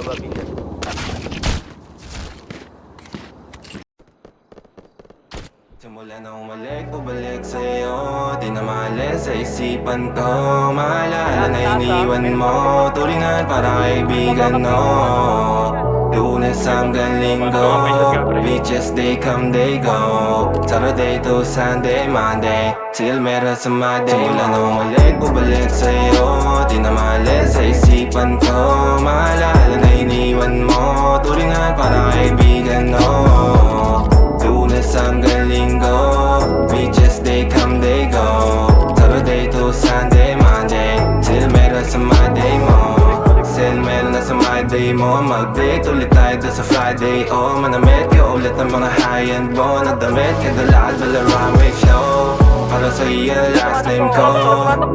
mabigat. Simula na umalik, bumalik sa'yo. Di na maalis sa isipan ko. Maalala na iniwan mo. Turingan para kaibigan, no. Lunes hanggang Linggo, beaches they come, they go. Saturday to Sunday, Monday, till meron sa Monday. Simula na umalik, bumalik sa'yo. Di na maalis sa isipan ko. Maalala na iniwan mo. Turingan para kaibigan, no. Lunes hanggang Linggo, beaches they come, they go. Saturday to Sunday, Monday, till meron sa Monday mo. Till meron na sa Monday mo. Mag-date ulit tayo doon sa Friday. Oh, manamit ka ulit ng mga high-end mo. Nagdamit ka dala at Balaramic show. Para sa iyo last name ko.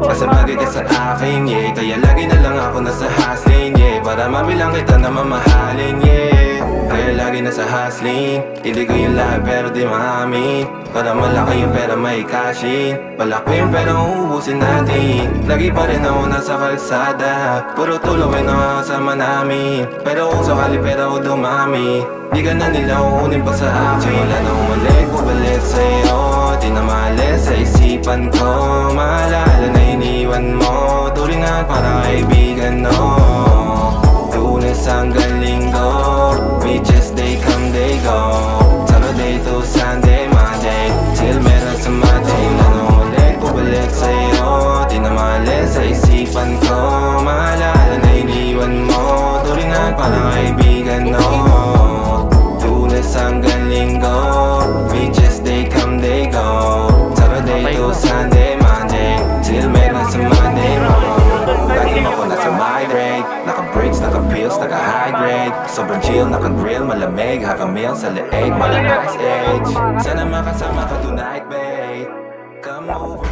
Kasi bagay ka sa akin, yeah. Kaya lagi na lang ako nasa hustling, yeah. Para mabilang kita na mamahalin, yeah. Kaya lagi nasa hustling. Hindi ko yung lahat pero di maamin. Para malaki yung pera may cashin. Malaki yung pera uubusin natin. Lagi pa rin ako nasa kalsada. Puro tulong ay nakakasama namin. Pero kung sakali pera ko dumami, di ka na nila uunin pa sa akin. Wala na umalik, bumalik sa'yo. Di na maalis sa isipan ko. Maalala na iniwan mo. Turingan para kaibigan, no. Lunes hanggang Linggo, beaches they come, they go. Saturday to Sunday, Monday, till meron sa Monday. Wala na umalik, bumalik sa'yo. Di na maalis sa isipan ko. Maalala na iniwan mo. Turingan para kaibigan, no. Lunes hanggang Linggo, beaches they come, they go. Saturday to Sunday, Monday, till meron sa Monday mo. Lagi mo ko nasa migrate. Naka-breaks, naka-pills, naka-high grade. Sobrang chill, naka-grill, malamig. Half a meal sa leeg, mala ice age. Sana makasama ka tonight, babe. Come over.